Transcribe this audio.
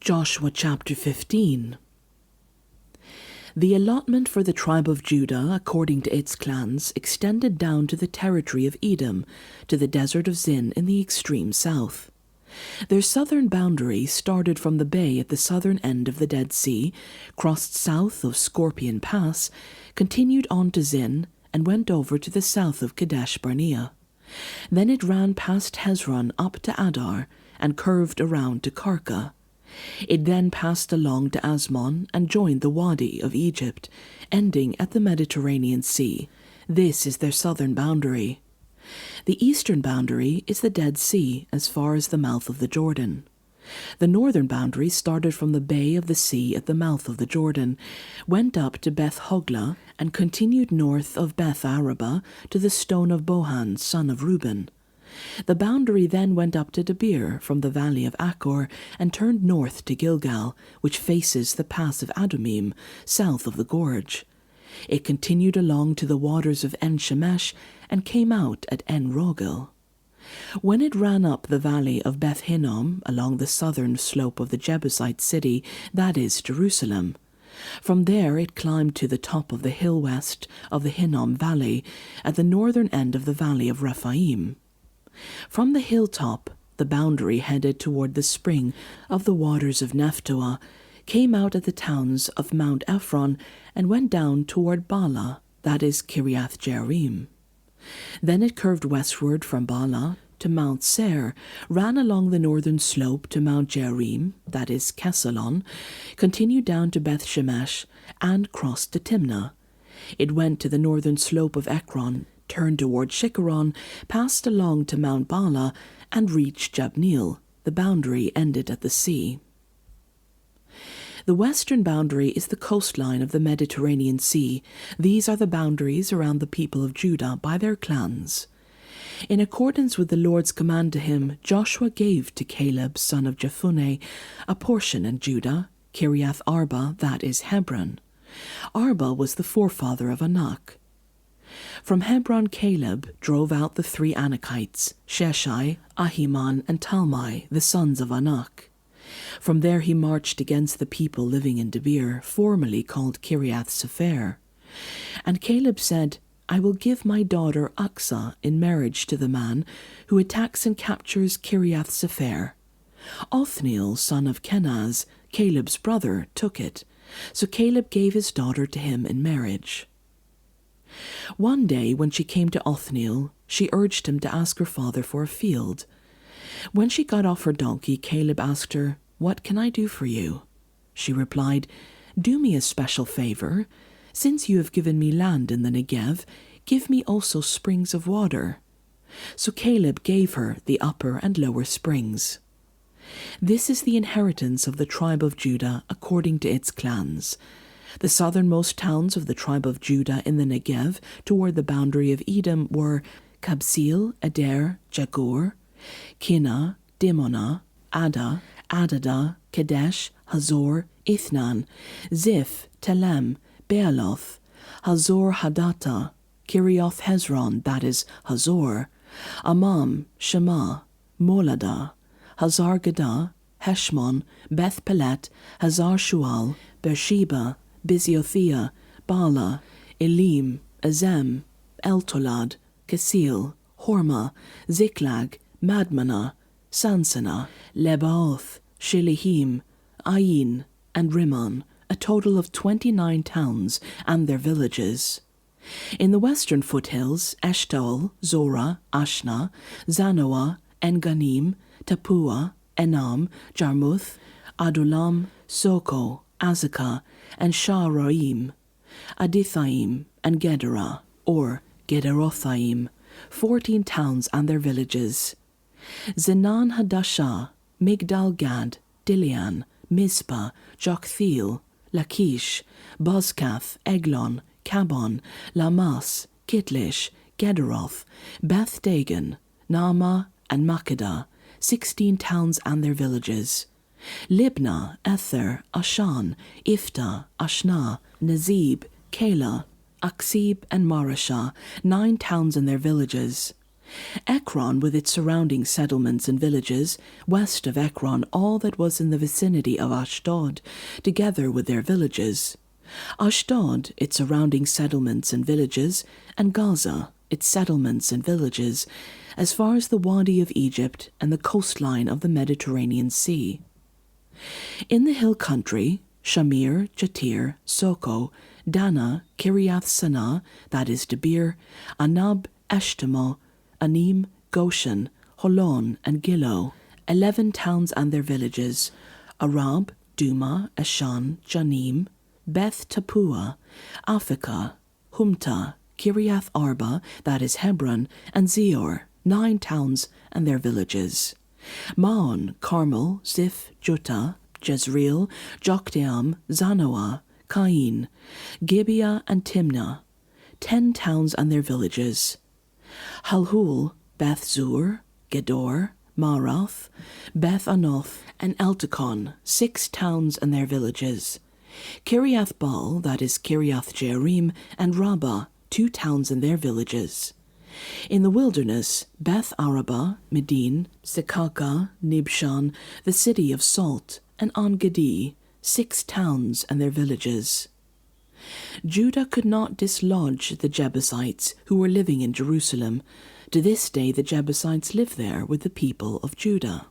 Joshua chapter 15. The allotment for the tribe of Judah, according to its clans, extended down to the territory of Edom, to the desert of Zin in the extreme south. Their southern boundary started from the bay at the southern end of the Dead Sea, crossed south of Scorpion Pass, continued on to Zin, and went over to the south of Kadesh Barnea. Then it ran past Hezron up to Adar, and curved around to Karka. It then passed along to Asmon and joined the Wadi of Egypt, ending at the Mediterranean Sea. This is their southern boundary. The eastern boundary is the Dead Sea as far as the mouth of the Jordan. The northern boundary started from the bay of the sea at the mouth of the Jordan, went up to Beth Hogla, and continued north of Beth Araba to the stone of Bohan, son of Reuben. The boundary then went up to Debir from the valley of Achor and turned north to Gilgal, which faces the pass of Adumim, south of the gorge. It continued along to the waters of En-Shemesh and came out at En-Rogel. When it ran up the valley of Beth Hinnom along the southern slope of the Jebusite city, that is Jerusalem, from there it climbed to the top of the hill west of the Hinnom valley at the northern end of the valley of Rephaim. From the hilltop, the boundary headed toward the spring of the waters of Nephtoah, came out at the towns of Mount Ephron, and went down toward Bala, that is Kiriath Jearim. Then it curved westward from Bala to Mount Seir, ran along the northern slope to Mount Jearim, that is Kesalon, continued down to Beth Shemesh, and crossed to Timnah. It went to the northern slope of Ekron, turned toward Shikkeron, passed along to Mount Bala, and reached Jabneel. The boundary ended at the sea. The western boundary is the coastline of the Mediterranean Sea. These are the boundaries around the people of Judah by their clans. In accordance with the Lord's command to him, Joshua gave to Caleb, son of Jephunneh, a portion in Judah, Kiriath Arba, that is Hebron. Arba was the forefather of Anak. From Hebron Caleb drove out the 3 Anakites, Sheshai, Ahiman, and Talmai, the sons of Anak. From there he marched against the people living in Debir, formerly called Kiriath Sepher. And Caleb said, I will give my daughter Aksah in marriage to the man who attacks and captures Kiriath Sepher. Othniel, son of Kenaz, Caleb's brother, took it, so Caleb gave his daughter to him in marriage. One day when she came to Othniel, she urged him to ask her father for a field. When she got off her donkey, Caleb asked her, What can I do for you? She replied, Do me a special favor. Since you have given me land in the Negev, give me also springs of water. So Caleb gave her the upper and lower springs. This is the inheritance of the tribe of Judah according to its clans. The southernmost towns of the tribe of Judah in the Negev toward the boundary of Edom were Kabzeel, Eder, Jagur, Kinah, Dimonah, Ada, Adada, Kadesh, Hazor, Ithnan, Ziph, Telem, Bealoth, Hazor Hadattah, Kirioth Hezron, that is Hazor, Amam, Shema, Moladah, Hazar Gadah, Heshmon, Beth Pelet, Hazar Shual, Beersheba, Biziothea, Bala, Elim, Azem, Eltolad, Kesil, Hormah, Ziklag, Madmanah, Sansannah, Lebaoth, Shilihim, Ain, and Rimmon, a total of 29 towns and their villages. In the western foothills, Eshtaol, Zorah, Ashna, Zanoah, En-Ganim, Tapua, Enam, Jarmuth, Adulam, Soko, Azekah, and Sha'araim, Adithaim, and Gederah, or Gederothaim, 14 towns and their villages. Zenan Hadashah, Migdal Gad, Dilian, Mizpah, Joktheel, Lachish, Bozkath, Eglon, Kabon, Lamas, Kitlish, Gederoth, Beth Dagon, Naamah, and Makkedah, 16 towns and their villages. Libnah, Ether, Ashan, Iftah, Ashna, Nazib, Keilah, Aksib, and Marashah, 9 towns and their villages. Ekron with its surrounding settlements and villages, west of Ekron all that was in the vicinity of Ashdod, together with their villages. Ashdod, its surrounding settlements and villages, and Gaza, its settlements and villages, as far as the Wadi of Egypt and the coastline of the Mediterranean Sea. In the hill country, Shamir, Jatir, Soko, Dana, Kiriath Sanah, that is Debir, Anab, Eshtemoh, Anim, Goshen, Holon, and Gilo, 11 towns and their villages, Arab, Duma, Eshan, Janim, Beth Tapua, Aphekah, Humta, Kiriath Arba, that is Hebron, and Zior, 9 towns and their villages. Maon, Carmel, Ziph, Juttah, Jezreel, Jokdeam, Zanoah, Cain, Gibeah, and Timnah, 10 towns and their villages. Halhul, Beth Zur, Gedor, Marath, Beth Anoth, and Eltekon, 6 towns and their villages. Kiriath Baal, that is Kiriath Jearim, and Rabbah, 2 towns and their villages. In the wilderness, Beth Arabah, Medin, Sekaka, Nibshan, the city of Salt, and En-Gedi, 6 towns and their villages. Judah could not dislodge the Jebusites who were living in Jerusalem. To this day the Jebusites live there with the people of Judah.